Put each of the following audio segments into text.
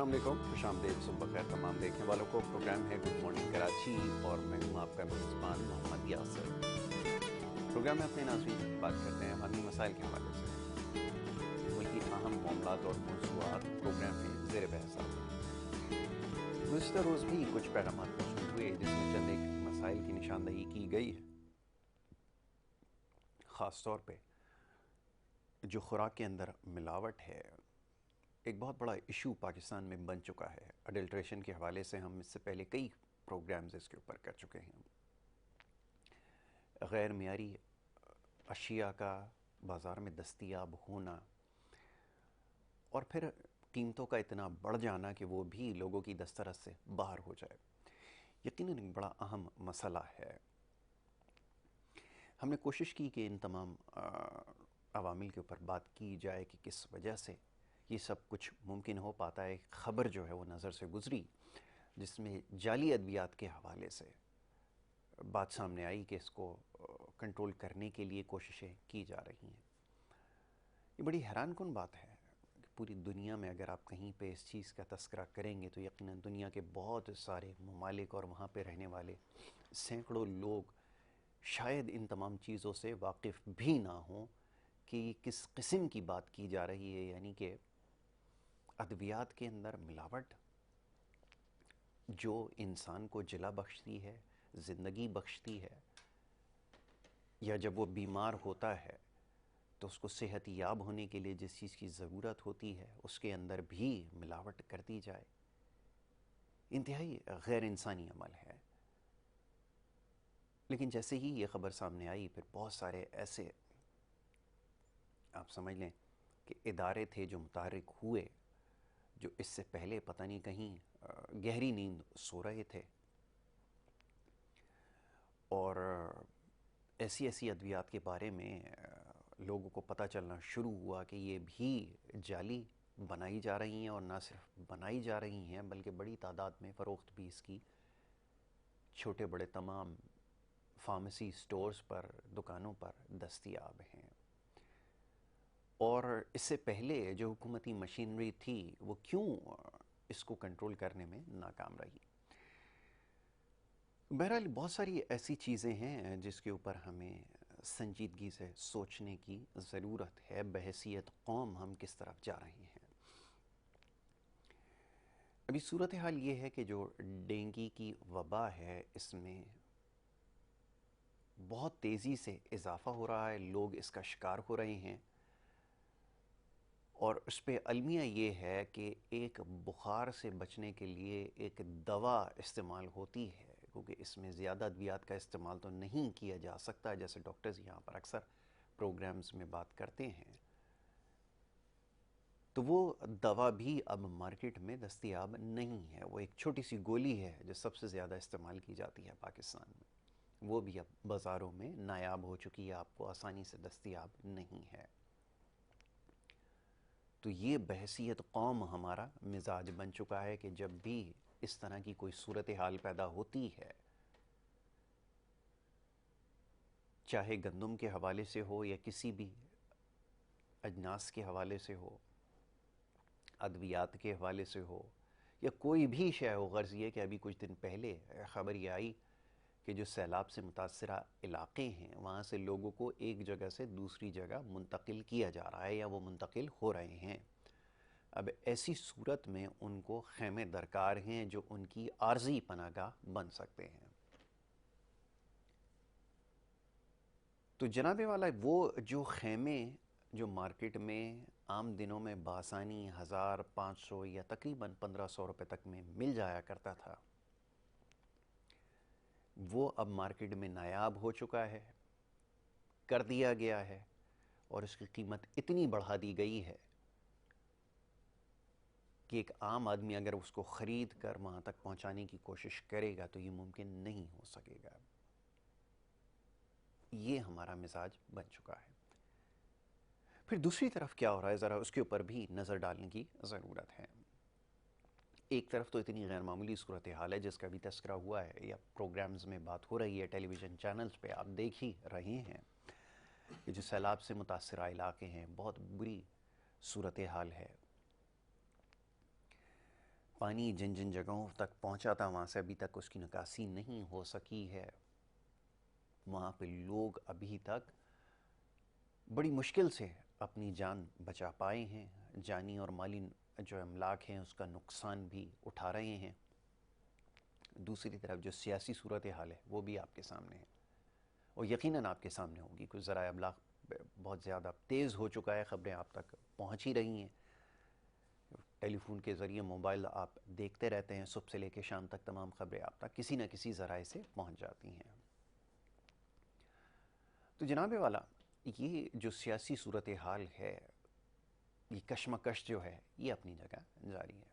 السلام علیکم، خوش آمدید، صبح بخیر تمام دیکھنے والوں کو۔ پروگرام ہے گڈ مارننگ کراچی اور میں ہوں آپ کا میزبان محمد یاسر۔ پروگرام میں اپنے ناظرین سے بات کرتے ہیں عوامی مسائل کے حوالے سے، ملکی اہم معاملات اور موضوعات پروگرام میں زیر بحث آتے ہیں۔ گزشتہ روز بھی کچھ پیغامات موصول ہوئے جس میں چند ایک مسائل کی نشاندہی کی گئی ہے، خاص طور پہ جو خوراک کے اندر ملاوٹ ہے، ایک بہت بڑا ایشو پاکستان میں بن چکا ہے۔ اڈلٹریشن کے حوالے سے ہم اس سے پہلے کئی پروگرامز اس کے اوپر کر چکے ہیں۔ غیر معیاری اشیاء کا بازار میں دستیاب ہونا اور پھر قیمتوں کا اتنا بڑھ جانا کہ وہ بھی لوگوں کی دسترس سے باہر ہو جائے، یقیناً ایک بڑا اہم مسئلہ ہے۔ ہم نے کوشش کی کہ ان تمام عوامل کے اوپر بات کی جائے کہ کس وجہ سے یہ سب کچھ ممکن ہو پاتا ہے۔ ایک خبر جو ہے وہ نظر سے گزری جس میں جعلی ادویات کے حوالے سے بات سامنے آئی کہ اس کو کنٹرول کرنے کے لیے کوششیں کی جا رہی ہیں۔ یہ بڑی حیران کن بات ہے کہ پوری دنیا میں اگر آپ کہیں پہ اس چیز کا تذکرہ کریں گے تو یقیناً دنیا کے بہت سارے ممالک اور وہاں پہ رہنے والے سینکڑوں لوگ شاید ان تمام چیزوں سے واقف بھی نہ ہوں کہ کس قسم کی بات کی جا رہی ہے، یعنی کہ ادویات کے اندر ملاوٹ جو انسان کو جلا بخشتی ہے، زندگی بخشتی ہے، یا جب وہ بیمار ہوتا ہے تو اس کو صحت یاب ہونے کے لیے جس چیز کی ضرورت ہوتی ہے اس کے اندر بھی ملاوٹ کر دی جائے، انتہائی غیر انسانی عمل ہے۔ لیکن جیسے ہی یہ خبر سامنے آئی پھر بہت سارے ایسے آپ سمجھ لیں کہ ادارے تھے جو متحرک ہوئے، جو اس سے پہلے پتہ نہیں کہیں گہری نیند سو رہے تھے، اور ایسی ادویات کے بارے میں لوگوں کو پتہ چلنا شروع ہوا کہ یہ بھی جعلی بنائی جا رہی ہیں، اور نہ صرف بنائی جا رہی ہیں بلکہ بڑی تعداد میں فروخت بھی اس کی چھوٹے بڑے تمام فارمیسی سٹورز پر، دکانوں پر دستیاب ہیں۔ اور اس سے پہلے جو حکومتی مشینری تھی وہ کیوں اس کو کنٹرول کرنے میں ناکام رہی؟ بہرحال بہت ساری ایسی چیزیں ہیں جس کے اوپر ہمیں سنجیدگی سے سوچنے کی ضرورت ہے۔ بحیثیت قوم ہم کس طرف جا رہے ہیں؟ ابھی صورتحال یہ ہے کہ جو ڈینگی کی وبا ہے اس میں بہت تیزی سے اضافہ ہو رہا ہے، لوگ اس کا شکار ہو رہے ہیں، اور اس پہ المیہ یہ ہے کہ ایک بخار سے بچنے کے لیے ایک دوا استعمال ہوتی ہے، کیونکہ اس میں زیادہ ادویات کا استعمال تو نہیں کیا جا سکتا جیسے ڈاکٹرز یہاں پر اکثر پروگرامز میں بات کرتے ہیں، تو وہ دوا بھی اب مارکیٹ میں دستیاب نہیں ہے۔ وہ ایک چھوٹی سی گولی ہے جو سب سے زیادہ استعمال کی جاتی ہے پاکستان میں، وہ بھی اب بازاروں میں نایاب ہو چکی ہے، آپ کو آسانی سے دستیاب نہیں ہے۔ تو یہ بحیثیت قوم ہمارا مزاج بن چکا ہے کہ جب بھی اس طرح کی کوئی صورتحال پیدا ہوتی ہے، چاہے گندم کے حوالے سے ہو یا کسی بھی اجناس کے حوالے سے ہو، ادویات کے حوالے سے ہو، یا کوئی بھی شے ہو، غرض یہ کہ ابھی کچھ دن پہلے خبر یہ آئی کہ جو سیلاب سے متاثرہ علاقے ہیں وہاں سے لوگوں کو ایک جگہ سے دوسری جگہ منتقل کیا جا رہا ہے یا وہ منتقل ہو رہے ہیں۔ اب ایسی صورت میں ان کو خیمے درکار ہیں جو ان کی عارضی پناہ گاہ بن سکتے ہیں۔ تو جناب والا وہ جو خیمے جو مارکیٹ میں عام دنوں میں بآسانی 1500 یا تقریباً 1500 روپے تک میں مل جایا کرتا تھا، وہ اب مارکیٹ میں نایاب ہو چکا ہے، کر دیا گیا ہے، اور اس کی قیمت اتنی بڑھا دی گئی ہے کہ ایک عام آدمی اگر اس کو خرید کر وہاں تک پہنچانے کی کوشش کرے گا تو یہ ممکن نہیں ہو سکے گا۔ یہ ہمارا مزاج بن چکا ہے۔ پھر دوسری طرف کیا ہو رہا ہے، ذرا اس کے اوپر بھی نظر ڈالنے کی ضرورت ہے۔ ایک طرف تو اتنی غیر معمولی صورتحال ہے جس کا بھی تذکرہ ہوا ہے یا پروگرامز میں بات ہو رہی ہے، ٹیلی ویژن چینلز پہ آپ دیکھ ہی رہے ہیں کہ جو سیلاب سے متاثرہ علاقے ہیں، بہت بری صورتحال ہے۔ پانی جن جن جگہوں تک پہنچا تھا وہاں سے ابھی تک اس کی نکاسی نہیں ہو سکی ہے. وہاں پہ لوگ ابھی تک بڑی مشکل سے اپنی جان بچا پائے ہیں. جانی اور مالی جو املاک ہیں اس کا نقصان بھی اٹھا رہے ہیں. دوسری طرف جو سیاسی صورتحال ہے وہ بھی آپ کے سامنے ہے اور یقیناً آپ کے سامنے ہوگی. کچھ ذرائع ابلاغ بہت زیادہ تیز ہو چکا ہے, خبریں آپ تک پہنچ ہی رہی ہیں. ٹیلی فون کے ذریعے موبائل آپ دیکھتے رہتے ہیں, صبح سے لے کے شام تک تمام خبریں آپ تک کسی نہ کسی ذرائع سے پہنچ جاتی ہیں. تو جناب والا, یہ جو سیاسی صورتحال ہے, یہ کشمکش جو ہے, یہ اپنی جگہ جاری ہے.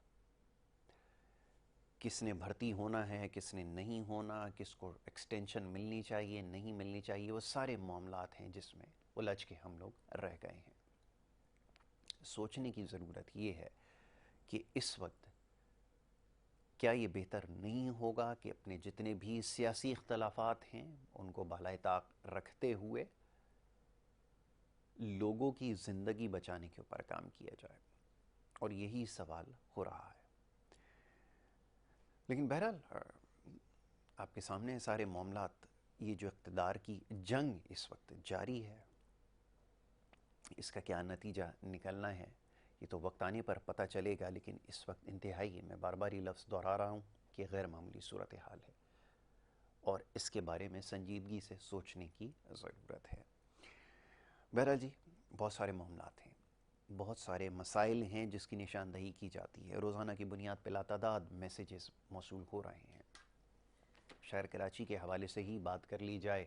کس نے بھرتی ہونا ہے, کس نے نہیں ہونا, کس کو ایکسٹینشن ملنی چاہیے, نہیں ملنی چاہیے, وہ سارے معاملات ہیں جس میں الجھ کے ہم لوگ رہ گئے ہیں. سوچنے کی ضرورت یہ ہے کہ اس وقت کیا یہ بہتر نہیں ہوگا کہ اپنے جتنے بھی سیاسی اختلافات ہیں ان کو بالائے طاق رکھتے ہوئے لوگوں کی زندگی بچانے کے اوپر کام کیا جائے, اور یہی سوال ہو رہا ہے. لیکن بہرحال آپ کے سامنے سارے معاملات, یہ جو اقتدار کی جنگ اس وقت جاری ہے, اس کا کیا نتیجہ نکلنا ہے یہ تو وقت آنے پر پتہ چلے گا. لیکن اس وقت انتہائی, میں بار بار یہ لفظ دہرا رہا ہوں کہ غیر معمولی صورتحال ہے اور اس کے بارے میں سنجیدگی سے سوچنے کی ضرورت ہے. بہرحال جی, بہت سارے معاملات ہیں, بہت سارے مسائل ہیں جس کی نشاندہی کی جاتی ہے. روزانہ کی بنیاد پہ لاتعداد میسیجز موصول ہو رہے ہیں. شہر کراچی کے حوالے سے ہی بات کر لی جائے,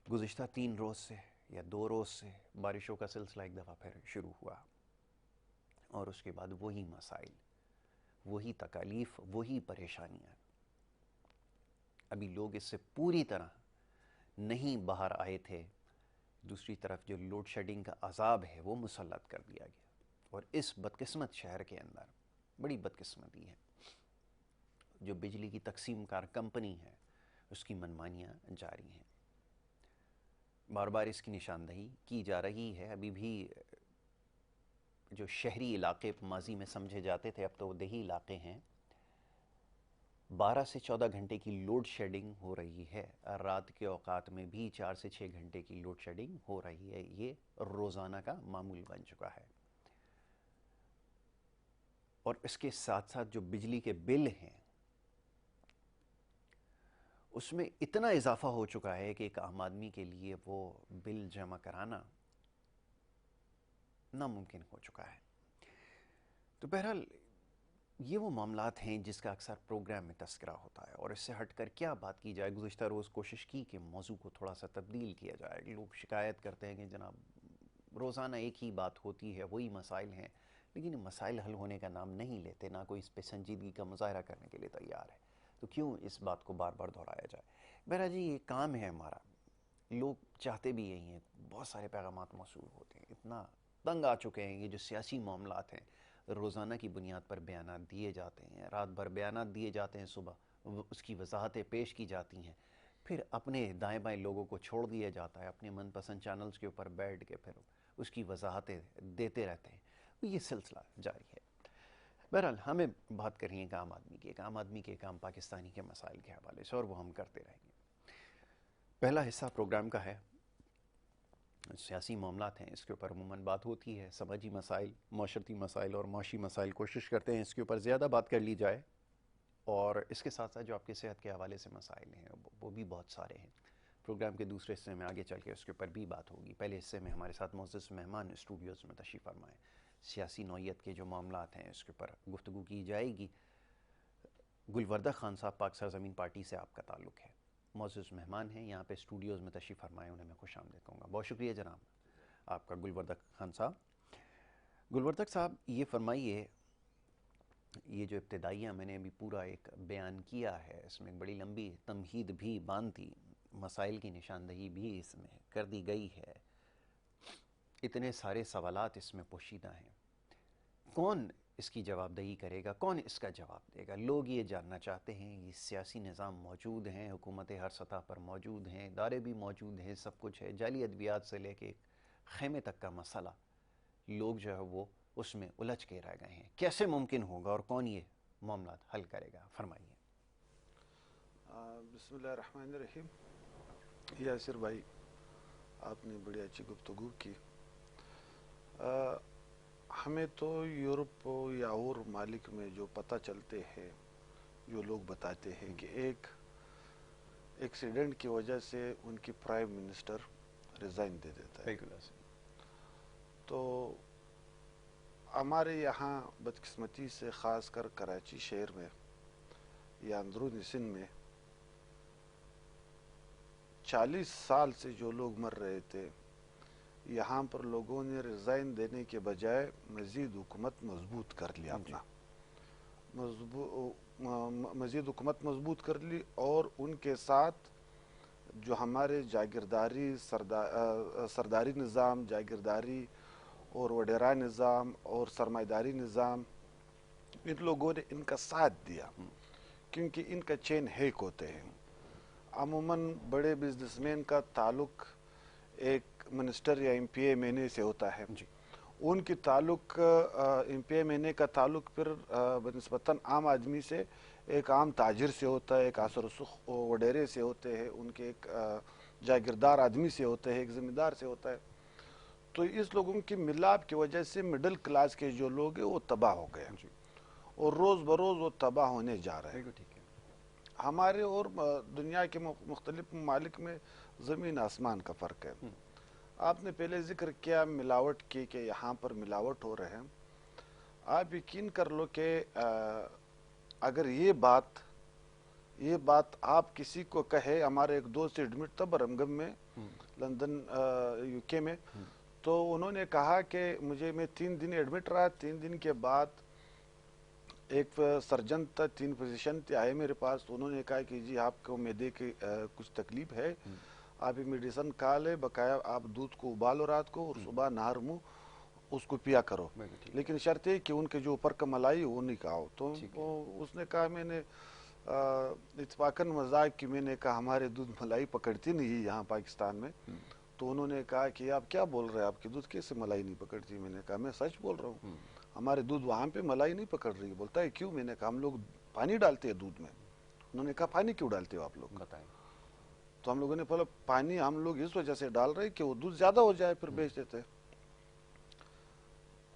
گزشتہ 3 روز سے یا 2 روز سے بارشوں کا سلسلہ ایک دفعہ پھر شروع ہوا, اور اس کے بعد وہی مسائل, وہی تکالیف, وہی پریشانیاں. ابھی لوگ اس سے پوری طرح نہیں باہر آئے تھے. دوسری طرف جو لوڈ شیڈنگ کا عذاب ہے وہ مسلط کر دیا گیا, اور اس بدقسمت شہر کے اندر بڑی بدقسمتی ہے. جو بجلی کی تقسیم کار کمپنی ہے اس کی منمانیاں جاری ہیں. بار بار اس کی نشاندہی کی جا رہی ہے. ابھی بھی جو شہری علاقے ماضی میں سمجھے جاتے تھے اب تو وہ دیہی علاقے ہیں, 12 سے 14 گھنٹے کی لوڈ شیڈنگ ہو رہی ہے. رات کے اوقات میں بھی 4 سے 6 گھنٹے کی لوڈ شیڈنگ ہو رہی ہے. یہ روزانہ کا معمول بن چکا ہے. اور اس کے ساتھ ساتھ جو بجلی کے بل ہیں اس میں اتنا اضافہ ہو چکا ہے کہ ایک عام آدمی کے لیے وہ بل جمع کرانا ناممکن ہو چکا ہے. تو بہرحال یہ وہ معاملات ہیں جس کا اکثر پروگرام میں تذکرہ ہوتا ہے, اور اس سے ہٹ کر کیا بات کی جائے. گزشتہ روز کوشش کی کہ موضوع کو تھوڑا سا تبدیل کیا جائے. لوگ شکایت کرتے ہیں کہ جناب روزانہ ایک ہی بات ہوتی ہے, وہی مسائل ہیں, لیکن مسائل حل ہونے کا نام نہیں لیتے, نہ کوئی اس پہ سنجیدگی کا مظاہرہ کرنے کے لیے تیار ہے. تو کیوں اس بات کو بار بار دہرایا جائے. بہرحال جی, یہ کام ہے ہمارا, لوگ چاہتے بھی یہی ہیں. بہت سارے پیغامات موصول ہوتے ہیں, اتنا تنگ آ چکے ہیں. یہ جو سیاسی معاملات ہیں روزانہ کی بنیاد پر بیانات دیے جاتے ہیں, رات بھر بیانات دیے جاتے ہیں, صبح اس کی وضاحتیں پیش کی جاتی ہیں, پھر اپنے دائیں بائیں لوگوں کو چھوڑ دیا جاتا ہے, اپنے من پسند چینلز کے اوپر بیٹھ کے پھر اس کی وضاحتیں دیتے رہتے ہیں. یہ سلسلہ جاری ہے. بہرحال ہمیں بات کرنی ہے ایک عام آدمی کی, ایک عام آدمی کے, ایک عام پاکستانی کے مسائل کے حوالے سے, اور وہ ہم کرتے رہیں گے. پہلا حصہ پروگرام کا ہے سیاسی معاملات ہیں, اس کے اوپر عموماً بات ہوتی ہے. سماجی مسائل, معاشرتی مسائل اور معاشی مسائل کوشش کرتے ہیں اس کے اوپر زیادہ بات کر لی جائے, اور اس کے ساتھ ساتھ جو آپ کی صحت کے حوالے سے مسائل ہیں وہ بھی بہت سارے ہیں. پروگرام کے دوسرے حصے میں آگے چل کے اس کے اوپر بھی بات ہوگی. پہلے حصے میں ہمارے ساتھ معزز مہمان اسٹوڈیوز میں تشریف فرمائیں. سیاسی نوعیت کے جو معاملات ہیں اس کے اوپر گفتگو کی جائے گی. گلوردہ خان صاحب پاک سرزمین پارٹی سے آپ کا تعلق ہے, معزز مہمان ہیں یہاں پہ اسٹوڈیوز میں تشریف فرمائے, انہیں میں خوش آمدید کہوں گا. بہت شکریہ جناب آپ کا گلوردہ خان صاحب. گلوردہ صاحب یہ فرمائیے, یہ جو ابتدائیہ میں نے ابھی پورا ایک بیان کیا ہے, اس میں ایک بڑی لمبی تمہید بھی باندھی, مسائل کی نشاندہی بھی اس میں کر دی گئی ہے, اتنے سارے سوالات اس میں پوشیدہ ہیں. کون اس کی جواب دہی کرے گا, کون اس کا جواب دے گا؟ لوگ یہ جاننا چاہتے ہیں. یہ سیاسی نظام موجود ہیں, حکومتیں ہر سطح پر موجود ہیں, ادارے بھی موجود ہیں, سب کچھ ہے. جعلی ادویات سے لے کے خیمے تک کا مسئلہ, لوگ جو ہے وہ اس میں الجھ کے رہ گئے ہیں. کیسے ممکن ہوگا اور کون یہ معاملات حل کرے گا. فرمائیے. بسم اللہ الرحمن الرحیم. یاسر بھائی، آپ نے بڑی اچھی گفتگو کی. ہمیں تو یورپ یا اور ممالک میں جو پتہ چلتے ہیں، جو لوگ بتاتے ہیں کہ ایک ایکسیڈنٹ کی وجہ سے ان کی پرائم منسٹر ریزائن دے دیتا ہے. تو ہمارے یہاں بدقسمتی سے خاص کر کراچی شہر میں یا اندرونی سندھ میں 40 سال سے جو لوگ مر رہے تھے، یہاں پر لوگوں نے ریزائن دینے کے بجائے مزید حکومت مضبوط کر لی. اپنا مزید حکومت مضبوط کر لی، اور ان کے ساتھ جو ہمارے جاگیرداری سرداری نظام، جاگیرداری اور وڈیرا نظام اور سرمایہ داری نظام، ان لوگوں نے ان کا ساتھ دیا، کیونکہ ان کا چین ہیک ہوتے ہیں. عموماً بڑے بزنس مین کا تعلق ایک منسٹر یا ایم پی اے مہینے سے ہوتا ہے. ان کی تعلق ایم پی اے مہینے کا تعلق پھر بنسبتاً عام آدمی سے، ایک عام تاجر سے ہوتا ہے، ایک اثر رسوخ وڈیرے سے ہوتے ہیں، ان کے ایک جاگیردار آدمی سے ہوتا ہے، ایک ذمہ دار سے ہوتا ہے. تو اس لوگوں کی ملاپ کی وجہ سے مڈل کلاس کے جو لوگ ہیں وہ تباہ ہو گئے، اور روز بروز وہ تباہ ہونے جا رہے ہیں. ہمارے اور دنیا کے مختلف ممالک میں زمین آسمان کا فرق ہے. آپ نے پہلے ذکر کیا ملاوٹ کی، کہ یہاں پر ملاوٹ ہو رہے ہیں. آپ یقین کر لو کہ اگر یہ بات آپ کسی کو کہے، ہمارے ایک دوست ایڈمٹ تھا برمنگھم میں، لندن یو کے میں، تو انہوں نے کہا کہ میں 3 دن ایڈمٹ رہا. 3 دن کے بعد ایک سرجن تھا، 3 فزیشین تھے، آئے میرے پاس. تو انہوں نے کہا کہ جی آپ کو معدے کی کچھ تکلیف ہے، آپ یہ میڈیسن کھا لے، بقایا آپ دودھ کو ابالو رات کو، اور صبح نہار منہ اس کو پیا کرو، لیکن شرط ہے کہ ان کے جو اوپر کا ملائی وہ نہیں کھاؤ. تو اس نے کہا، میں نے اتفاقاً مذاق کی، میں نے کہا ہمارے دودھ ملائی پکڑتی نہیں یہاں پاکستان میں. تو انہوں نے کہا کہ آپ کیا بول رہے ہیں، آپ کی دودھ کیسے ملائی نہیں پکڑتی؟ میں نے کہا میں سچ بول رہا ہوں، ہمارے دودھ وہاں پہ ملائی نہیں پکڑ رہی. بولتا ہے کیوں؟ میں نے کہا ہم لوگ پانی ڈالتے ہیں دودھ میں. انہوں نے کہا پانی کیوں ڈالتے ہو آپ لوگ؟ بتائیں. تو ہم لوگوں نے بولا پانی ہم لوگ اس وجہ سے ڈال رہے کہ وہ دودھ زیادہ ہو جائے، پھر بیچ دیتے.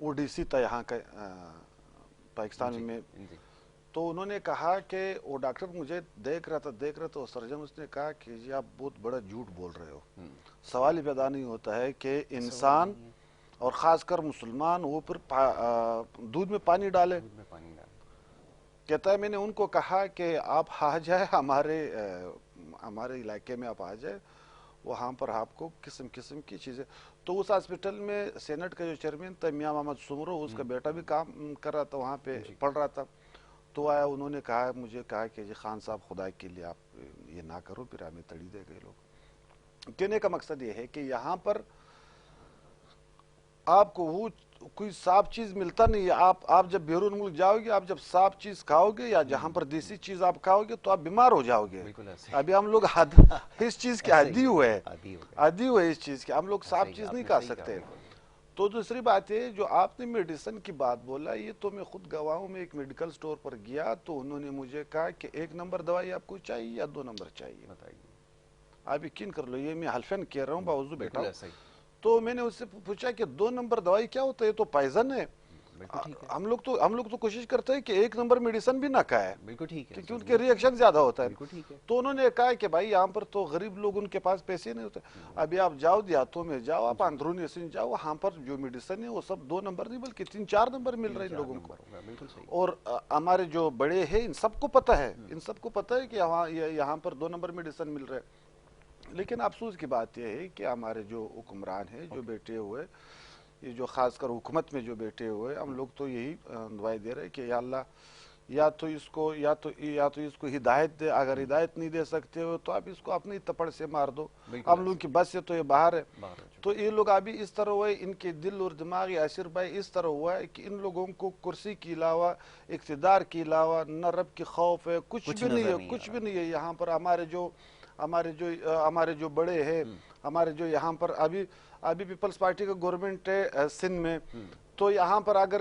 وہ ڈی سی تھا یہاں کا پاکستان میں. تو انہوں نے کہا کہ وہ ڈاکٹر مجھے دیکھ رہا تھا وہ سرجن، اس نے کہا کہ جی آپ بہت بڑا جھوٹ بول رہے ہو. سوال ہی پیدا نہیں ہوتا ہے کہ انسان اور خاص کر مسلمان وہ پھر دودھ میں پانی ڈالے. کہتا ہے میں نے ان کو کہا کہ آپ آ جائے ہمارے علاقے میں، آپ آ جائے، وہاں پر آپ کو قسم قسم کی چیزیں. تو اس ہاسپٹل میں سینٹ کا جو چیئرمین تھا میاں محمد سمرو، اس کا بیٹا بھی کام کر رہا تھا وہاں پہ، پڑھ رہا تھا. تو آیا، انہوں نے مجھے کہا کہ جی خان صاحب خدا کے لیے آپ یہ نہ کرو، پھر ہمیں تڑی دے گئے لوگ. کہنے کا مقصد یہ ہے کہ یہاں پر آپ کو وہ کوئی صاف چیز ملتا نہیں ہے. آپ جب بیرون ملک جاؤ گے، آپ جب صاف چیز کھاؤ گے یا جہاں پر دیسی چیز آپ کھاؤ گے تو آپ بیمار ہو جاؤ گے. ابھی ہم لوگ اس چیز کے عادی ہوئے اس چیز کے، ہم لوگ صاف چیز نہیں کھا سکتے. تو دوسری بات ہے جو آپ نے میڈیسن کی بات بولا، یہ تو میں خود گواہ ہوں. میں ایک میڈیکل سٹور پر گیا تو انہوں نے مجھے کہا کہ 1 نمبر دوائی آپ کو چاہیے یا 2 نمبر چاہیے. آپ یقین کر لو، یہ میں حلفاً کہہ رہا ہوں، باوضو بیٹھا ہوں. تو میں نے اس سے پوچھا کہ 2 نمبر دوائی کیا ہوتا ہے؟ تو پائزن ہے. ہم لوگ تو کوشش کرتے ہیں کہ 1 نمبر میڈیسن بھی نہ کھائے، کیونکہ ان کے ری ایکشن زیادہ ہوتا ہے. تو انہوں نے کہا کہ بھائی یہاں پر تو غریب لوگ، ان کے پاس پیسے نہیں ہوتے. ابھی آپ جاؤ دیہاتوں میں جاؤ، آپ اندرونی سندھ جاؤ، وہاں پر جو میڈیسن ہے وہ سب 2 نمبر نہیں بلکہ 3-4 نمبر مل رہے ہیں ان لوگوں کو. اور ہمارے جو بڑے ہیں ان سب کو پتہ ہے کہ یہاں پر 2 نمبر میڈیسن مل رہے. لیکن افسوس کی بات یہ ہے کہ ہمارے جو حکمران ہیں، جو بیٹھے ہوئے، یہ جو خاص کر حکومت میں جو بیٹھے ہوئے، ہم لوگ تو یہی دعائیں دے رہے کہ یا اللہ یا تو اس کو ہدایت دے. اگر ہدایت نہیں دے سکتے ہو تو آپ اس کو اپنی تپڑ سے مار دو. ہم لوگ کی بس سے تو یہ باہر ہے. تو یہ لوگ ابھی اس طرح ہوئے، ان کے دل اور دماغ یاسر بھائی اس طرح ہوا ہے کہ ان لوگوں کو کرسی کے علاوہ، اقتدار کے علاوہ نہ رب کی خوف ہے، کچھ بھی نہیں ہے. یہاں پر ہمارے جو بڑے ہیں، ہمارے جو یہاں پر ابھی پیپلز پارٹی کا گورنمنٹ ہے سندھ میں، تو یہاں پر اگر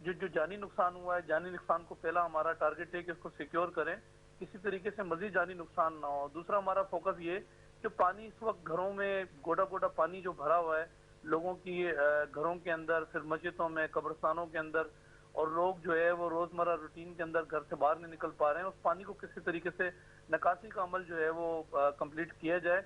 جو جانی نقصان ہوا ہے، جانی نقصان کو پہلا ہمارا ٹارگٹ ہے کہ اس کو سیکیور کریں، کسی طریقے سے مزید جانی نقصان نہ ہو۔ دوسرا ہمارا فوکس یہ کہ پانی اس وقت گھروں میں گوڑا گوڑا پانی جو بھرا ہوا ہے لوگوں کی گھروں کے اندر، پھر مسجدوں میں، قبرستانوں کے اندر، اور لوگ جو ہے وہ روزمرہ روٹین کے اندر گھر سے باہر نہیں نکل پا رہے ہیں، اس پانی کو کسی طریقے سے نکاسی کا عمل جو ہے وہ کمپلیٹ کیا جائے۔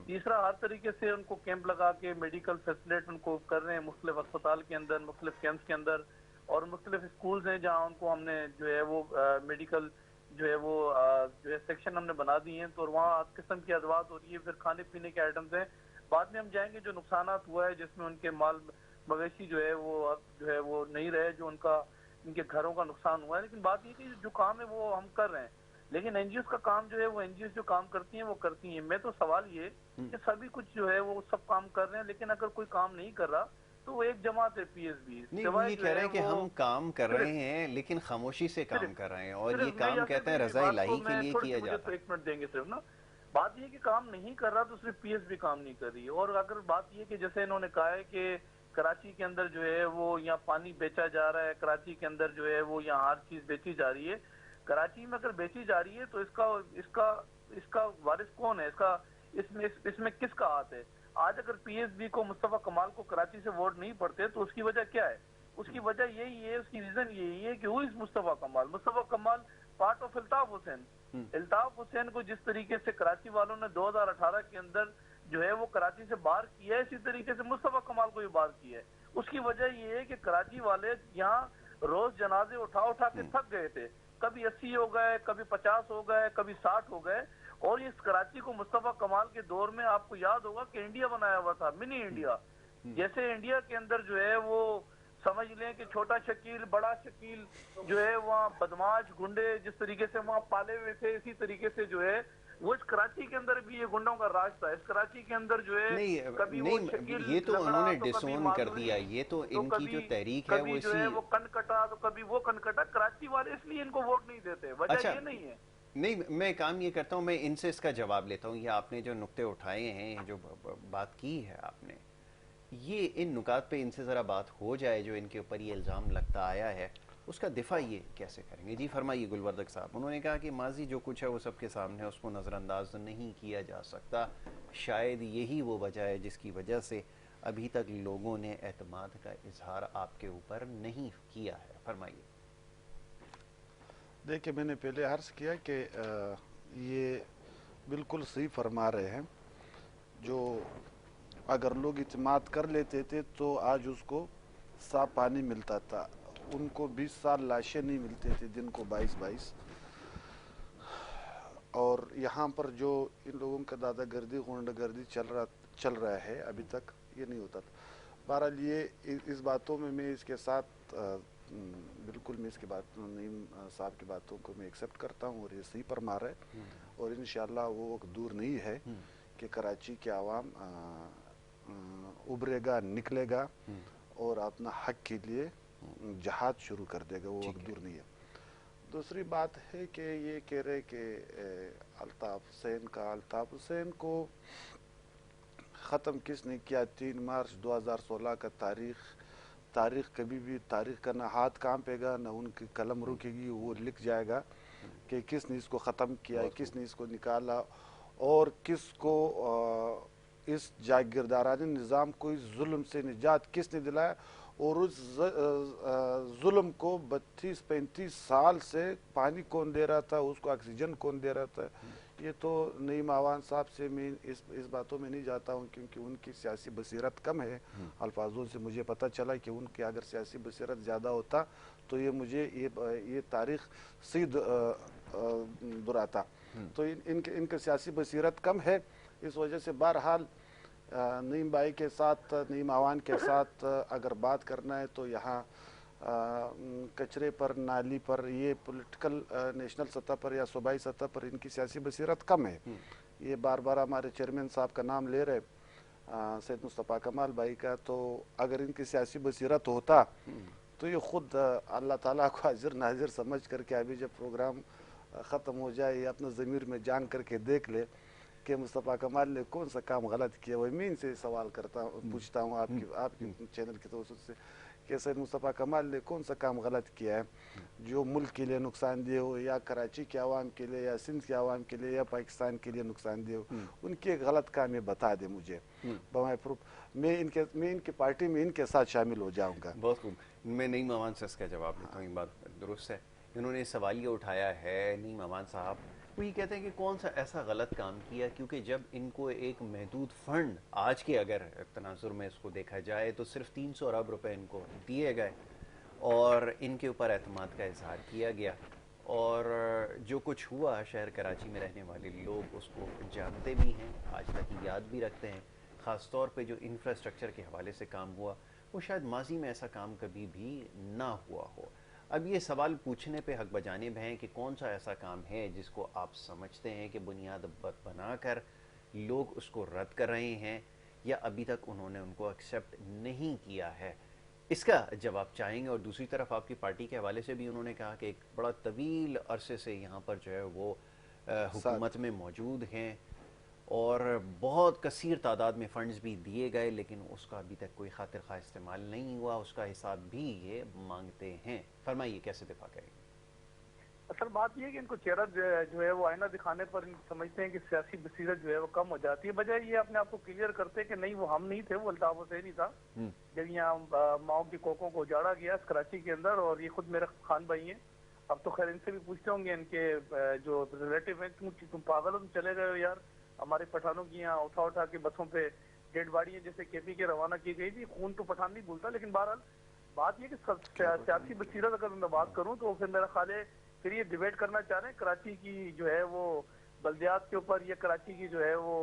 تیسرا، ہر طریقے سے ان کو کیمپ لگا کے میڈیکل فیسلیٹ ان کو کر رہے ہیں مختلف اسپتال کے اندر، مختلف کیمپس کے اندر، اور مختلف اسکولز ہیں جہاں ان کو ہم نے جو ہے وہ میڈیکل جو ہے وہ جو ہے سیکشن ہم نے بنا دی ہیں، تو وہاں ہر قسم کی ادوات ہو رہی ہے، پھر کھانے پینے کے آئٹمز ہیں۔ بعد میں ہم جائیں گے جو نقصانات ہوا ہے جس میں ان کے مال مویشی جو ہے وہ اب جو ہے وہ نہیں رہے، جو ان کے گھروں کا نقصان ہوا ہے، لیکن بات یہ کہ جو کام ہے وہ ہم کر رہے ہیں، لیکن این جی اوز کا کام جو ہے وہ این جی اوز جو کام کرتی ہیں وہ کرتی ہیں۔ میں تو سوال یہ کہ سبھی کچھ جو ہے وہ سب کام کر رہے ہیں، لیکن اگر کوئی کام نہیں کر رہا تو وہ ایک جماعت ہے پی ایس بی، نہیں، وہ سوائے یہ جو کہہ رہے ہے ہیں کہ وہ ہم کام کر صرف رہے ہیں لیکن خاموشی سے کام کر رہے ہیں، اور یہ صرف میں کام یاسر کہتے ہیں بھائی رضا بات کو الہی کے میں لیے تھوڑی کیا سی مجھے جاتا تو ہے۔ ایک منٹ دیں گے صرف نا، بات یہ کہ کام نہیں کر رہا تو صرف پی ایس بی کام نہیں کر رہی، اور اگر بات یہ کہ جیسے انہوں نے کہا ہے کہ کراچی کے اندر جو ہے وہ یہاں پانی بیچا جا رہا ہے، کراچی کے اندر جو ہے وہ یہاں ہر چیز بیچی جا رہی ہے، کراچی میں اگر بیچی جا رہی ہے تو اس کا وارث کون ہے، اس میں کس کا ہاتھ ہے؟ آج اگر پی ایس بی کو مصطفیٰ کمال کو کراچی سے ووٹ نہیں پڑتے تو اس کی وجہ کیا ہے؟ اس کی وجہ یہی ہے، اس کی ریزن یہی ہے کہ ہو از مصطفیٰ کمال پارٹ آف الطاف حسین۔ الطاف حسین کو جس طریقے سے کراچی والوں نے 2018 کے اندر جو ہے وہ کراچی سے باہر کیا ہے، اسی طریقے سے مصطفیٰ کمال کو بھی باہر کیا ہے۔ اس کی وجہ یہ ہے کہ کراچی والے یہاں روز جنازے اٹھا کے تھک گئے تھے، کبھی 80 ہو گئے، کبھی 50 ہو گئے، کبھی 60 ہو گئے، اور اس کراچی کو مصطفیٰ کمال کے دور میں آپ کو یاد ہوگا کہ انڈیا بنایا ہوا تھا، منی انڈیا، جیسے انڈیا کے اندر جو ہے وہ سمجھ لیں کہ چھوٹا شکیل، بڑا شکیل جو ہے وہاں بدماش گنڈے جس طریقے سے وہاں پالے ہوئے تھے، اسی طریقے سے جو ہے وہ اس کراچی کے اندر بھی یہ گنڈوں کا راج تھا۔ اس کراچی کے اندر جو ہے کبھی وہ نہیں، شکیل یہ تو انہوں لگڑا نے تو کبھی ڈسون کر دیا، معذوری یہ تو تو ان کی جو تحریک ہے وہ کبھی جو ہے اسی۔ وہ کن کٹا تو کبھی وہ کن کٹا۔ کراچی والے اس لیے ان کو ووٹ نہیں دیتے، وجہ اچھا، یہ نہیں ہے۔ نہیں، میں کام یہ کرتا ہوں، میں ان سے اس کا جواب لیتا ہوں۔ یہ آپ نے جو نقطے اٹھائے ہیں، جو بات کی ہے آپ نے، یہ ان نکات پہ ان سے ذرا بات ہو جائے جو ان کے اوپر یہ الزام لگتا آیا ہے، اس کا دفاع یہ کیسے کریں گے؟ جی فرمائیے گلوردک صاحب۔ انہوں نے کہا کہ ماضی جو کچھ ہے وہ سب کے سامنے ہے، اس کو نظر انداز نہیں کیا جا سکتا، شاید یہی وہ وجہ ہے جس کی وجہ سے ابھی تک لوگوں نے اعتماد کا اظہار آپ کے اوپر نہیں کیا ہے۔ فرمائیے۔ دیکھیں، میں نے پہلے عرض کیا کہ یہ بالکل صحیح فرما رہے ہیں، جو اگر لوگ اعتماد کر لیتے تھے تو آج اس کو صاف پانی ملتا تھا، ان کو 20 سال لاشیں نہیں ملتے تھے، جن کو 22 اور یہاں پر جو ان لوگوں کا دادا گردی غنڈہ گردی چل رہا ہے ابھی تک یہ نہیں ہوتا تھا۔ بہرحال یہ اس باتوں میں اس کے ساتھ بالکل میں اس کی بات نعیم صاحب کی باتوں کو میں ایکسیپٹ کرتا ہوں، اور یہ صحیح فرما رہا ہے، اور انشاءاللہ وہ وقت دور نہیں ہے کہ کراچی کے عوام ابھرے گا، نکلے گا اور اپنا حق کے لیے جہاد شروع کر دے گا، وہ وقت دور نہیں ہے۔ دوسری بات ہے کہ یہ کہہ رہے کہ الطاف حسین کو ختم کس نے کیا؟ 3 مارچ 2016 کا تاریخ کبھی بھی تاریخ کا نہ ہاتھ کانپے گا نہ ان کی قلم رکے گی، وہ لکھ جائے گا کہ کس نے اس کو ختم کیا، کس نے اس کو نکالا، اور کس کو اس جاگیردارانی نظام کو اس ظلم سے نجات کس نے دلایا، اور اس ظلم کو 32-35 سال سے پانی کون دے رہا تھا، اس کو آکسیجن کون دے رہا تھا۔ یہ تو نعیم آوان صاحب سے میں اس باتوں میں نہیں جاتا ہوں، کیونکہ ان کی سیاسی بصیرت کم ہے۔ الفاظوں سے مجھے پتہ چلا کہ ان کی اگر سیاسی بصیرت زیادہ ہوتا تو مجھے یہ تاریخ سیدھ دراتا، تو ان کے سیاسی بصیرت کم ہے، اس وجہ سے بہرحال نعیم بھائی کے ساتھ، نعیم آوان کے ساتھ اگر بات کرنا ہے تو یہاں کچرے پر، نالی پر، یہ پولیٹیکل نیشنل سطح پر یا صوبائی سطح پر ان کی سیاسی بصیرت کم ہے۔ یہ بار بار ہمارے چیئرمین صاحب کا نام لے رہے سید مصطفیٰ کمال بھائی کا، تو اگر ان کی سیاسی بصیرت ہوتا تو یہ خود اللہ تعالیٰ کو حاضر ناظر سمجھ کر کے ابھی جب پروگرام ختم ہو جائے یہ اپنا ضمیر میں جان کر کے دیکھ لے کہ مصطفیٰ کمال نے کون سا کام غلط کیا۔ وہ میں ان سے سوال کرتا ہوں، پوچھتا ہوں آپ کی چینل کی توسط سے کہ سید مصطفیٰ کمال نے کون سا کام غلط کیا ہے جو ملک کے لیے نقصان دہ ہو، یا کراچی کے عوام کے لیے، یا سندھ کے عوام کے لیے، یا پاکستان کے لیے نقصان دہ ہو. ان کے غلط کام بتا دے مجھے بمائے پروف، میں ان کی پارٹی میں ان کے ساتھ شامل ہو جاؤں گا. بہت خوب. میں نعیم امان سے اس کا جواب دیتا ہوں. یہ بات درست ہے. انہوں نے سوال یہ اٹھایا ہے نعیم امان صاحب، وہ یہ کہتے ہیں کہ کون سا ایسا غلط کام کیا، کیونکہ جب ان کو ایک محدود فنڈ آج کے اگر تناظر میں اس کو دیکھا جائے تو صرف 300 ارب روپے ان کو دیے گئے اور ان کے اوپر اعتماد کا اظہار کیا گیا، اور جو کچھ ہوا شہر کراچی میں رہنے والے لوگ اس کو جانتے بھی ہیں، آج تک یاد بھی رکھتے ہیں. خاص طور پہ جو انفراسٹرکچر کے حوالے سے کام ہوا وہ شاید ماضی میں ایسا کام کبھی بھی نہ ہوا ہو. اب یہ سوال پوچھنے پہ حق بجانب ہیں کہ کون سا ایسا کام ہے جس کو آپ سمجھتے ہیں کہ بنیاد بنا کر لوگ اس کو رد کر رہے ہیں، یا ابھی تک انہوں نے ان کو ایکسیپٹ نہیں کیا ہے. اس کا جواب چاہیں گے. اور دوسری طرف آپ کی پارٹی کے حوالے سے بھی انہوں نے کہا کہ ایک بڑا طویل عرصے سے یہاں پر جو ہے وہ حکومت میں موجود ہیں اور بہت کثیر تعداد میں فنڈز بھی دیے گئے، لیکن اس کا ابھی تک کوئی خاطر خواہ استعمال نہیں ہوا، اس کا حساب بھی یہ مانگتے ہیں. فرمائیے کیسے دفاع کریں گے؟ اصل بات یہ ہے کہ ان کو چہرہ جو ہے وہ آئینہ دکھانے پر سمجھتے ہیں کہ سیاسی بصیرت جو ہے وہ کم ہو جاتی ہے، بجائے یہ اپنے آپ کو کلیئر کرتے کہ نہیں وہ ہم نہیں تھے، وہ الطاف حسینی تھا جب یہاں ماؤں کی کوکوں کو اجاڑا گیا کراچی کے اندر، اور یہ خود میرے خان بھائی ہیں. اب تو خیر ان سے بھی پوچھتے ہوں گے ان کے جو ریلیٹیو ہیں، تم پاگل ہو، تم چلے گئے ہو یار، ہمارے پٹھانوں کی یہاں اٹھا کے بسوں پہ ڈیڈ باڈیاں جیسے کے پی کے روانہ کی گئی تھی. خون تو پٹھان نہیں بھولتا، لیکن بہرحال بات یہ کہ سیاسی بصیرت اگر میں بات کروں تو پھر میرا خیال ہے پھر یہ ڈیبیٹ کرنا چاہ رہے ہیں کراچی کی جو ہے وہ بلدیات کے اوپر، یا کراچی کی جو ہے وہ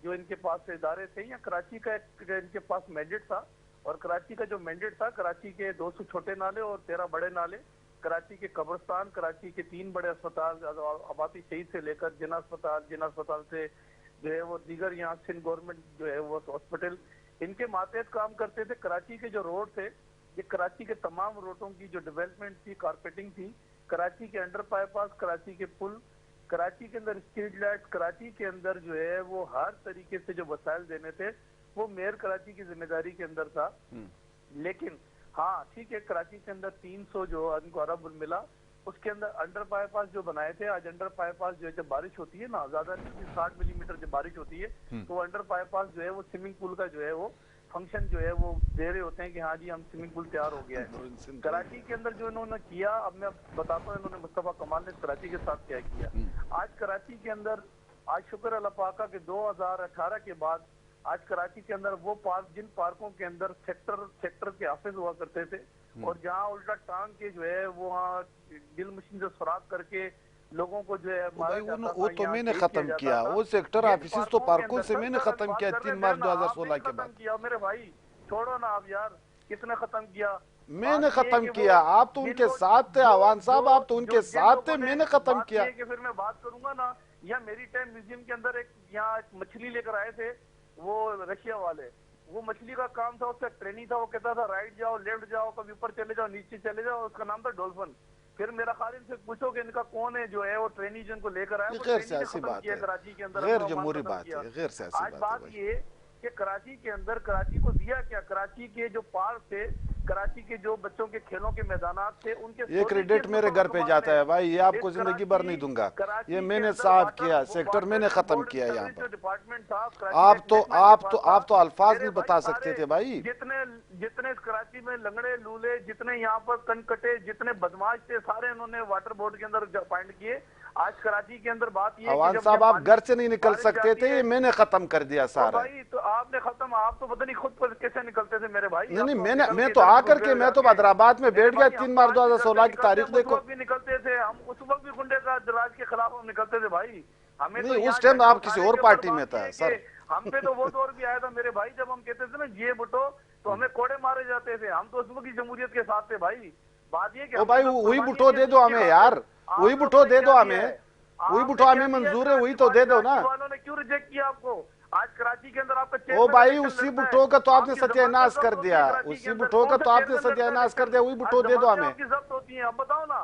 جو ان کے پاس ادارے تھے، یا کراچی کا ان کے پاس مینڈیٹ تھا. اور کراچی کا جو مینڈیٹ تھا، کراچی کے 200 چھوٹے نالے اور 13 بڑے نالے، کراچی کے قبرستان، کراچی کے 3 بڑے اسپتال، آباتی شہید سے لے کر جنا اسپتال سے جو ہے وہ دیگر یہاں سندھ گورنمنٹ جو ہے وہ ہاسپٹل، ان کے ماتحت کام کرتے تھے. کراچی کے جو روڈ تھے، یہ کراچی کے تمام روڈوں کی جو ڈیولپمنٹ تھی، کارپیٹنگ تھی، کراچی کے انڈر بائی پاس، کراچی کے پل، کراچی کے اندر اسٹریٹ لائٹ، کراچی کے اندر جو ہے وہ ہر طریقے سے جو وسائل دینے تھے وہ میئر کراچی کی ذمہ داری کے اندر تھا. لیکن ہاں ٹھیک ہے، کراچی کے اندر 300 جو ان کو ارب ملا، اس کے اندر انڈر بائی پاس جو بنائے تھے. آج انڈر بائی پاس جو ہے جب بارش ہوتی ہے نا، زیادہ نہیں 60 ملی میٹر جب بارش ہوتی ہے تو انڈر بائی پاس جو ہے وہ سوئمنگ پول کا جو ہے وہ فنکشن جو ہے وہ دے رہے ہوتے ہیں کہ ہاں جی ہم سوئمنگ پول تیار ہو گیا ہے. کراچی کے اندر جو انہوں نے کیا، اب میں بتاتا ہوں انہوں نے مصطفیٰ کمال نے کراچی کے ساتھ کیا کیا. آج کراچی کے اندر، آج شکر اللہ پاک کا کہ 2018 کے بعد آج کراچی کے اندر وہ پارک، جن پارکوں کے اندر سیکٹر کے حافظ ہوا کرتے تھے اور جہاں الٹا ٹانگ کے جو ہے وہاں ڈرل مشین سے سوراخ کر کے لوگوں کو جو ہے وہ تو میں نے ختم کیا، وہ سیکٹر آفیسز تو پارکوں سے میں نے ختم کیا 3 مارچ 2016 کے بعد. میرے بھائی چھوڑو نا آپ یار، کس نے ختم کیا؟ میں نے ختم کیا. آپ تو ان کے ساتھ تھے عوان صاحب، آپ تو ان کے ساتھ تھے، میں نے ختم کیا. کہ پھر میں بات کروں گا نا، یا میری ٹائم میوزیم کے اندر ایک یہاں ایک مچھلی لے کر آئے تھے وہ رشیا والے، وہ مچھلی کا کام تھا، اس کا ٹرینی تھا، وہ کہتا تھا رائٹ جاؤ، لیفٹ جاؤ، کبھی اوپر چلے جاؤ، نیچے چلے جاؤ، اس کا نام تھا ڈولفن. پھر میرا خالد سے پوچھو کہ ان کا کون ہے جو ہے وہ ٹرینی جن کو لے کر آیا، غیر سیاسی بات ہے، کراچی کے اندر غیر جمہوری بات ہے، غیر سیاسی آج بات یہ کہ کراچی کے اندر کراچی کو دیا کیا؟ کراچی کے جو پارک تھے، کراچی کے جو بچوں کے کھیلوں کے میدانات تھے، ان کے یہ کریڈٹ میرے گھر پہ جاتا ہے بھائی، یہ آپ کو زندگی بھر نہیں دوں گا. یہ میں نے ساتھ کیا، سیکٹر میں نے ختم کیا. یہاں پر ڈپارٹمنٹ تھا، آپ تو الفاظ نہیں بتا سکتے تھے بھائی. جتنے کراچی میں لنگڑے لولے، جتنے یہاں پر کن کٹے، جتنے بدماش تھے، سارے انہوں نے واٹر بورڈ کے اندر اپائنٹ کیے. آج کراچی کے اندر بات یہ ہے عوان صاحب آپ گھر سے نہیں نکل سکتے تھے، یہ میں نے ختم کر دیا سارا. بھائی تو آپ نے ختم، آپ تو پتہ نہیں خود پر کیسے نکلتے تھے میرے بھائی. نہیں، میں تو آ کر کے میں تو حیدرآباد میں بیٹھ گیا 3 مارچ 2016 کی تاریخ دیکھو. اس وقت بھی نکلتے تھے ہم، اس وقت بھی گنڈے کا راج کے خلاف ہم نکلتے تھے بھائی. ہمیں نہیں، اس ٹائم آپ کسی اور پارٹی میں تھا سر. ہم پہ تو وہ دور بھی آیا تھا میرے بھائی، جب ہم کہتے تھے نا یہ بٹو تو ہمیں کوڑے مارے جاتے تھے. ہم تو اس وقت کی جمہوریت کے ساتھ تھے بھائی. بات یہ کہ بھائی وہی بٹو دے دو ہمیں یار، وہی بٹو دے دو ہمیں، وہی بٹو ہمیں منظور ہے، وہی تو دے دو نا. والوں نے کیوں ریجیکٹ کیا آپ کو؟ آج کراچی کے اندر آپ کا او بھائی اسی بٹو کا تو آپ نے ستیہ ناش کر دیا، اسی بٹو کا تو آپ نے ستیہ ناش کر دیا، وہی بٹو دے دو ہمیں. ضبط ہوتی ہیں، اب بتاؤ نا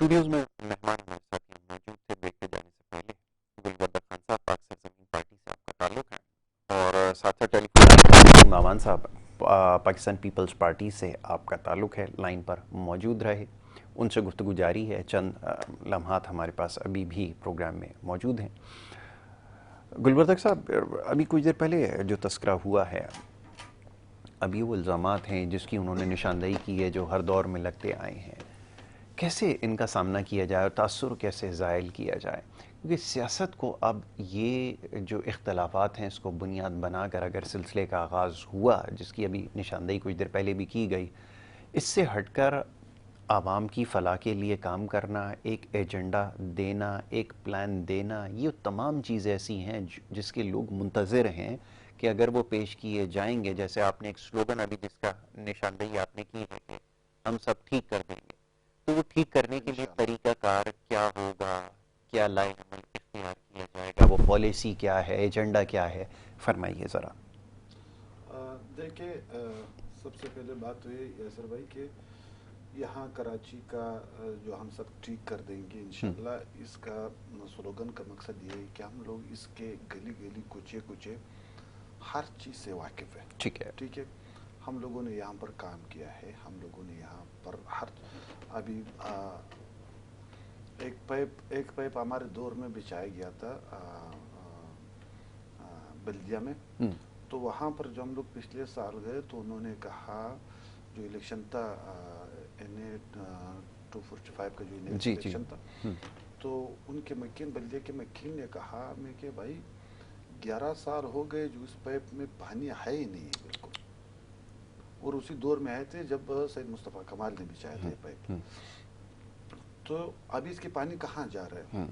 اسٹوڈیوز میں مہمان ہمارے ساتھ یہاں موجود تھے. بریک پہ جانے سے پہلے گلوردہ خان صاحب پاک سرزمین پارٹی سے آپ کا تعلق ہے, اور ساتھ ساتھ ٹیلی فون ماوان صاحب پاکستان پیپلز پارٹی سے آپ کا تعلق ہے, لائن پر موجود رہے, ان سے گفتگو جاری ہے. چند لمحات ہمارے پاس ابھی بھی پروگرام میں موجود ہیں. گلبردک صاحب, ابھی کچھ دیر پہلے جو تذکرہ ہوا ہے, ابھی وہ الزامات ہیں جس کی انہوں نے نشاندہی کی ہے جو ہر دور میں لگتے آئے ہیں, کیسے ان کا سامنا کیا جائے اور تاثر کیسے زائل کیا جائے؟ کیونکہ سیاست کو اب یہ جو اختلافات ہیں اس کو بنیاد بنا کر اگر سلسلے کا آغاز ہوا, جس کی ابھی نشاندہی کچھ دیر پہلے بھی کی گئی, اس سے ہٹ کر عوام کی فلاح کے لیے کام کرنا, ایک ایجنڈا دینا, ایک پلان دینا, یہ تمام چیزیں ایسی ہیں جس کے لوگ منتظر ہیں کہ اگر وہ پیش کیے جائیں گے, جیسے آپ نے ایک سلوگن ابھی جس کا نشاندہی آپ نے کی ہے کہ ہم سب ٹھیک کر دیں گے, تو وہ ٹھیک کرنے کے لیے طریقہ کار کیا ہوگا, کیا لائن عمل اختیار کیا جائے گا, وہ پالیسی کیا ہے, ایجنڈا کیا ہے, فرمائیے ذرا. دیکھیں, سب سے پہلے بات تو یہ یاسر بھائی کہ یہاں کراچی کا جو ہم سب ٹھیک کر دیں گے انشاءاللہ, اس کا سلوگن کا مقصد یہ ہے کہ ہم لوگ اس کے گلی گلی کوچے کوچے ہر چیز سے واقف ہیں. ٹھیک ہے, ٹھیک ہے, ہم لوگوں نے یہاں پر کام کیا ہے, ہم لوگوں نے یہاں پر ابھی ایک پائپ ہمارے دور میں بچھایا گیا تھا بلدیہ میں, تو وہاں پر جو ہم لوگ پچھلے سال گئے تو انہوں نے کہا جو الیکشن تھا NA 245 کا جو الیکشن تھا, تو ان کے مکین, بلدیہ کے مکین نے کہا ہمیں کہ بھائی 11 سال ہو گئے جو اس پائپ میں پانی ہے ہی نہیں بالکل, اور اسی دور میں آئے تھے جب سید مصطفیٰ کمال نے بچھایا تھا یہ پائپ. تو ابھی اس کے پانی کہاں جا رہے ہیں؟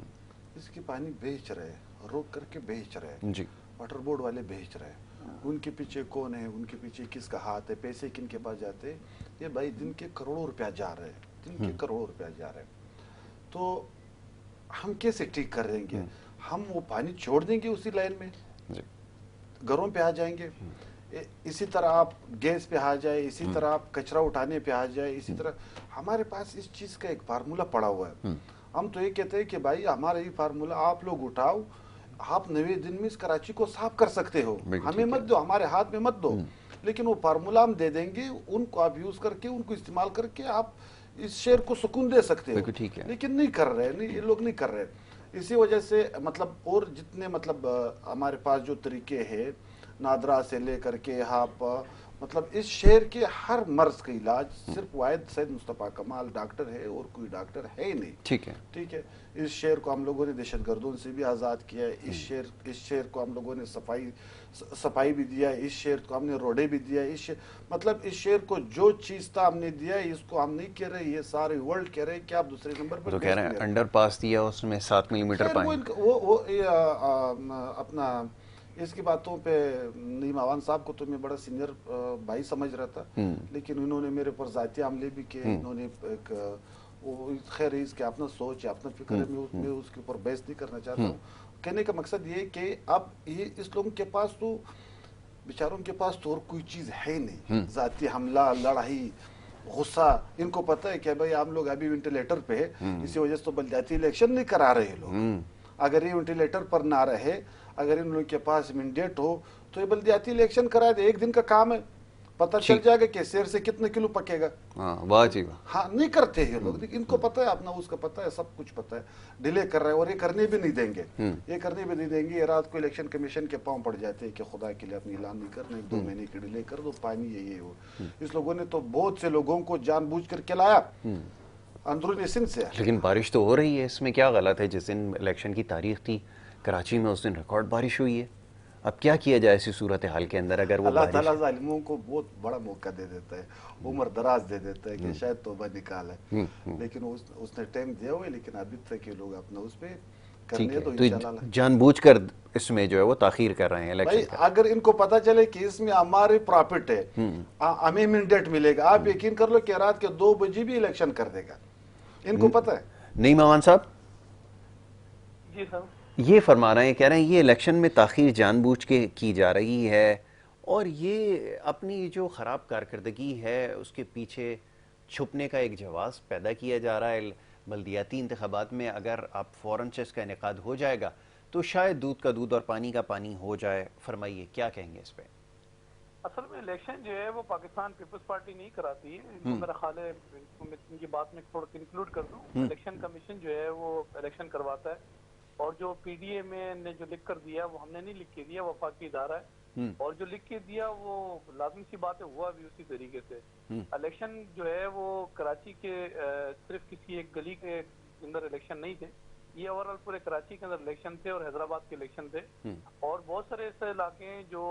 اس کی پانی بیچ رہے, روک کر کے بیچ رہے, واٹر بورڈ والے بیچ رہے. ان کے پیچھے کون ہے, ان کے پیچھے کس کا ہاتھ ہے, پیسے کن کے پاس جاتے, یہ بھائی دن کے کروڑوں روپیہ جا رہے ہیں, دن کے کروڑوں روپیہ جا رہے ہیں. تو ہم کیسے ٹھیک کر دیں گے؟ ہم وہ پانی چھوڑ دیں گے اسی لائن میں, گھروں پہ آ جائیں گے. اسی طرح آپ گیس پہ آ جائے, اسی طرح آپ کچرا اٹھانے پہ آ جائے, اسی طرح ہمارے پاس اس چیز کا ایک فارمولہ پڑا ہوا ہے. ہم تو یہ کہتے ہیں کہ بھائی ہمارا یہ فارمولہ آپ لوگ اٹھاؤ, آپ 90 دن میں اس کراچی کو صاف کر سکتے ہو, ہمیں مت دو, ہمارے ہاتھ میں مت دو, لیکن وہ فارمولہ ہم دے دیں گے, ان کو آپ یوز کر کے, ان کو استعمال کر کے آپ اس شہر کو سکون دے سکتے ہو. لیکن نہیں کر رہے, نہیں, یہ لوگ نہیں کر رہے. اسی وجہ سے مطلب اور جتنے مطلب ہمارے پاس جو طریقے ہیں, نادرا سے لے کر کے آپ مطلب اس شہر کے ہر مرض کا علاج صرف واحد سید مصطفیٰ کمال ڈاکٹر ہے, اور کوئی ڈاکٹر ہے ہی نہیں. ٹھیک ہے, ٹھیک ہے. اس شہر کو ہم لوگوں نے دہشت گردوں سے بھی آزاد کیا ہے, اس شہر کو ہم لوگوں نے صفائی بھی دیا ہے, اس شہر کو ہم نے روڈیں بھی دیا ہے, مطلب اس شہر کو جو چیز تھا ہم نے دیا ہے, اس کو ہم نہیں کہہ رہے, یہ سارے ورلڈ کہہ رہے کہ آپ دوسرے نمبر پر تو کہہ رہے ہیں انڈر پاس دیا, اس میں 7 ملی میٹر پانی. وہ اپنا اس کی باتوں پہ نعیم عوان صاحب کو تو میں بڑا سینئر بھائی سمجھ رہا تھا, لیکن انہوں نے میرے پر ذاتی عملے بھی کیے. انہوں نے ایک خیر اس کے اپنا سوچ ہے, اپنا فکر ہے, میں اس کے اوپر بحث نہیں کرنا چاہتا ہوں. کہنے کا مقصد یہ کہ اب یہ اس لوگوں کے پاس تو بیچاروں کے پاس تو اور کوئی چیز ہے نہیں. ذاتی حملہ, لڑائی, غصہ, ان کو پتہ ہے کہ بھائی ہم لوگ ابھی وینٹیلیٹر پہ ہے, اسی وجہ سے تو بلدیاتی الیکشن نہیں کرا رہے لوگ. اگر یہ وینٹیلیٹر پر نہ رہے, اگر ان لوگوں کے پاس مینڈیٹ ہو, تو یہ بلدیاتی الیکشن کرائے دے, 1 دن کا کام ہے, پتہ چل جائے گا کہ شہر سے کتنے کلو پکے گا. ہاں, نہیں کرتے ہیں لوگ, ان کو پتہ ہے, اپنا اس کا پتہ ہے, سب کچھ پتہ ہے, ڈیلے کر رہے ہیں, اور یہ کرنے بھی نہیں دیں گے, یہ کرنے بھی نہیں دیں گے. یہ رات کو الیکشن کمیشن کے پاؤں پڑ جاتے ہیں کہ خدا کے لیے اپنی اعلان نہیں کرنا, 2 مہینے کی ڈیلے کر دو, پانی یہ ہو. اس لوگوں نے تو بہت سے لوگوں کو جان بوجھ کر کے لایا اندرون سندھ سے. لیکن بارش تو ہو رہی ہے, اس میں کیا غلط ہے؟ جس دن الیکشن کی تاریخ تھی کراچی میں, اس دن ریکارڈ بارش ہوئی ہے. اب کیا کیا جائے ایسی صورتحال کے اندر؟ اگر وہ اللہ تعالیٰ ظالموں کو بہت بڑا موقع دے دیتا ہے, عمر دراز دے دیتا ہے کہ شاید توبہ نکال ہے, لیکن اس نے ٹائم دیا ہوا ہے, لیکن ابھی تک یہ لوگ اپنا اس پہ کرنے تو انشاءاللہ جان بوجھ کر اس میں جو ہے وہ تاخیر کر رہے ہیں بھائی. الیکشن. اگر ان کو پتا چلے کہ اس میں ہماری پرافٹ ہے, ہمیں مینڈیٹ ملے گا, آپ یقین کر لو کہ رات کے 2 بجے بھی الیکشن کر دے گا, ان کو پتا ہے. نعیم عوان صاحب جی سر, یہ فرما رہے ہیں, کہہ رہے ہیں یہ الیکشن میں تاخیر جان بوجھ کے کی جا رہی ہے, اور یہ اپنی جو خراب کارکردگی ہے اس کے پیچھے چھپنے کا ایک جواز پیدا کیا جا رہا ہے. بلدیاتی انتخابات میں اگر آپ فوراً سے اس کا انعقاد ہو جائے گا تو شاید دودھ کا دودھ اور پانی کا پانی ہو جائے. فرمائیے کیا کہیں گے اس پہ؟ اصل میں الیکشن جو ہے وہ پاکستان پیپلز پارٹی نہیں کراتی ہے. ان کو میرا خیال ہے ان کی بات میں تھوڑا انکلوڈ کر دوں. الیکشن کمیشن جو ہے وہ الیکشن کرواتا ہے, اور جو پی ڈی اے میں نے جو لکھ کر دیا وہ ہم نے نہیں لکھ کے دیا, وفاقی ادارہ ہے, اور جو لکھ کے دیا وہ لازمی سی بات ہے ہوا بھی اسی طریقے سے. الیکشن جو ہے وہ کراچی کے صرف کسی ایک گلی کے اندر الیکشن نہیں تھے, یہ اوورال پورے کراچی کے اندر الیکشن تھے اور حیدرآباد کے الیکشن تھے, اور بہت سارے ایسے علاقے ہیں جو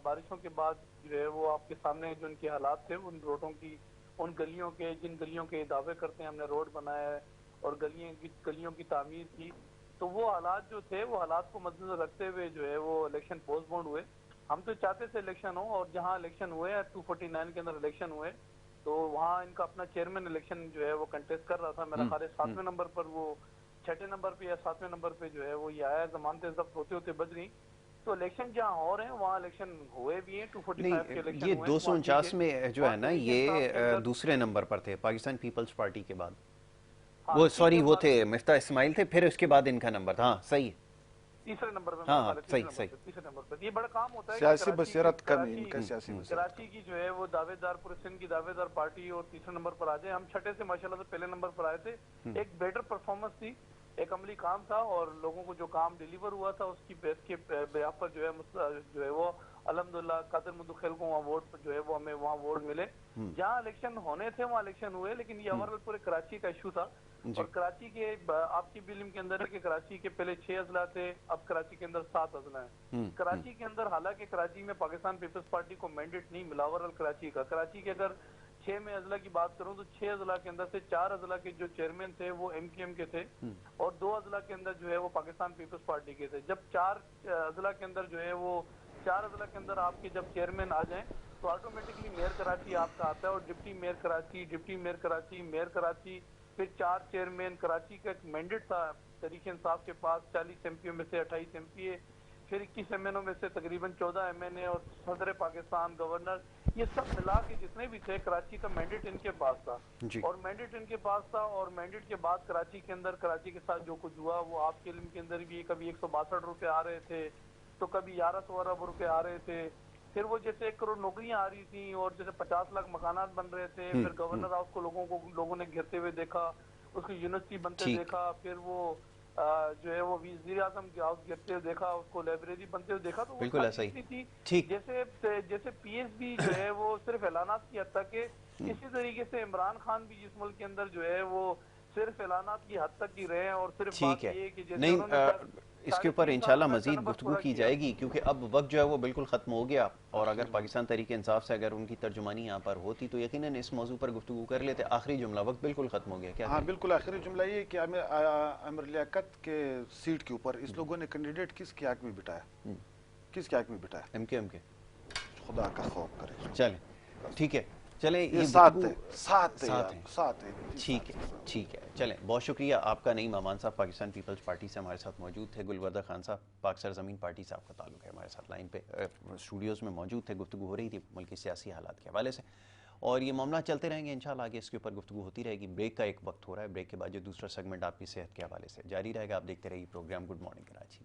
بارشوں کے بعد جو ہے وہ آپ کے سامنے جو ان کے حالات تھے ان روڈوں کی, ان گلیوں کے جن گلیوں کے دعوے کرتے ہیں ہم نے روڈ بنایا ہے اور گلیوں کی تعمیر کی, تو وہ حالات جو تھے وہ حالات کو مد نظر رکھتے ہوئے جو ہے وہ الیکشن پوسٹ پونڈ ہوئے. ہم تو چاہتے تھے الیکشن ہو, اور جہاں الیکشن ہوئے 249 کے اندر الیکشن ہوئے تو وہاں ان کا اپنا چیئرمین الیکشن جو ہے وہ کنٹیسٹ کر رہا تھا. میرا خیال ہے 7ویں نمبر پر وہ 6 نمبر پہ یا 7ویں نمبر پہ جو ہے وہ یہ آیا, ضمانتیں ضبط ہوتے ہوتے بچ گئی. تو الیکشن جہاں ہو رہے ہیں وہاں الیکشن ہوئے بھی ہیں, 245 کے الیکشن یہ ہوئے ہیں. 249 میں جو ہے نا یہ دوسرے نمبر پر تھے پاکستان پیپلز پارٹی کے بعد, وہ سوری وہ تھے مفتاح اسماعیل تھے, پھر اس کے بعد ان کا نمبر تھا. ہاں صحیح ہے, تیسرے نمبر پہ. ہاں صحیح. تیسرے نمبر پہ یہ بڑا کام ہوتا ہے سیاسی بصیرت کمی, ان کا سیاسی بصیرت کراچی کی جو ہے وہ دعوے دار پورے سندھ کی دعوے دار پارٹی اور تیسرے نمبر پر آ جائے. ہم چھٹے سے ماشاءاللہ سے پہلے نمبر پر آئے تھے. ایک بیٹر پرفارمنس تھی, ایک عملی کام تھا, اور لوگوں کو جو کام ڈیلیور ہوا تھا اس کی بیس کے بیاف پر جو ہے وہ الحمدللہ قادر مدخل کو وہاں ووٹ جو ہے وہ ہمیں وہاں ووٹ ملے. جہاں الیکشن ہونے تھے وہاں الیکشن ہوئے, لیکن یہ اوورال پورے کراچی کا ایشو تھا. اور کراچی کے آپ کی بلم کے اندر ہے کہ کراچی کے پہلے 6 اضلاع تھے, اب کراچی کے اندر 7 اضلاع ہیں. کراچی کے اندر حالانکہ کراچی میں پاکستان پیپلز پارٹی کو مینڈیٹ نہیں ملا اوورال کراچی کا. کراچی کے اگر 6 میں اضلاع کی بات کروں تو 6 اضلاع کے اندر سے 4 اضلاع کے جو چیئرمین تھے وہ ایم کیو ایم کے تھے, اور 2 اضلاع کے اندر جو ہے وہ پاکستان پیپلز پارٹی کے تھے. جب 4 اضلاع کے اندر جو ہے وہ 4 اضلاع کے اندر آپ کے جب چیئرمین آ جائیں تو آٹومیٹکلی میئر کراچی آپ کا آتا ہے, اور deputy mayor Karachi, deputy mayor Karachi, mayor Karachi, پھر 4 چیئرمین. کراچی کا ایک مینڈیٹ تھا تحریک انصاف کے پاس 40 ایم پیوں میں سے 28 ایم پی اے, پھر 21 ایم این او میں سے تقریباً 14 ایم این اے, اور صدر پاکستان, گورنر, یہ سب ملا کے جتنے بھی تھے کراچی کا مینڈیٹ ان کے پاس تھا. اور مینڈیٹ ان کے پاس تھا, اور مینڈیٹ کے بعد کراچی کے اندر کراچی کے ساتھ جو کچھ ہوا وہ آپ کے علم کے اندر بھی, کبھی 162 روپے آ رہے تھے تو کبھی 1100 ارب روپے آ رہے تھے, پھر وہ جیسے 1 کروڑ نوکریاں آ رہی تھیں, اور جیسے 50 لاکھ مکانات بن رہے تھے. پھر گورنر ہاؤس کو لوگوں نے گھرتے ہوئے دیکھا, اس کی یونیورسٹی بنتے دیکھا, پھر وہ جو ہے وہ وزیر اعظم کے ہاؤس گرتے ہوئے دیکھا, اس کو لائبریری بنتے ہوئے دیکھا. تو وہ اتنی تھی جیسے پی ایس بی جو ہے وہ صرف اعلانات کی حد تک ہے. اسی طریقے سے عمران خان بھی جس ملک کے اندر جو ہے وہ صرف اعلانات کی حد تک ہی رہے ہیں, اور صرف بات یہ ہے کہ جیسے انہوں نے اس کے اوپر انشاءاللہ مزید گفتگو کی جائے گی, کیونکہ اب وقت جو ہے وہ بالکل ختم ہو گیا, اور اگر پاکستان تحریک انصاف سے اگر ان کی ترجمانی یہاں پر ہوتی تو یقیناً اس موضوع پر گفتگو کر لیتے. آخری جملہ, وقت بالکل ختم ہو گیا, کیا ہاں بالکل آخری جملہ یہ کہ امر لیاقت کے سیٹ کے اوپر اس لوگوں نے کینڈیڈیٹ کس کے حق میں بٹایا, کس کے حق میں بٹایا؟ ایم کے ایم کے. خدا کا خوف کرے. چلیں ٹھیک ہے, چلیں یہ 7 ہیں. ٹھیک ہے, چلیں بہت شکریہ آپ کا. نعیم امان صاحب پاکستان پیپلز پارٹی سے ہمارے ساتھ موجود تھے. گلوردہ خان صاحب پاک سرزمین پارٹی سے آپ کا تعلق ہے, ہمارے ساتھ لائن پہ اسٹوڈیوز میں موجود تھے. گفتگو ہو رہی تھی ملکی سیاسی حالات کے حوالے سے, اور یہ معاملات چلتے رہیں گے انشاءاللہ. آگے اس کے اوپر گفتگو ہوتی رہے گی. بریک کا ایک وقت ہو رہا ہے, بریک کے بعد جو دوسرا سیگمنٹ آپ کی صحت کے حوالے سے جاری رہے گا. آپ دیکھتے رہیے پروگرام گڈ مارننگ کراچی.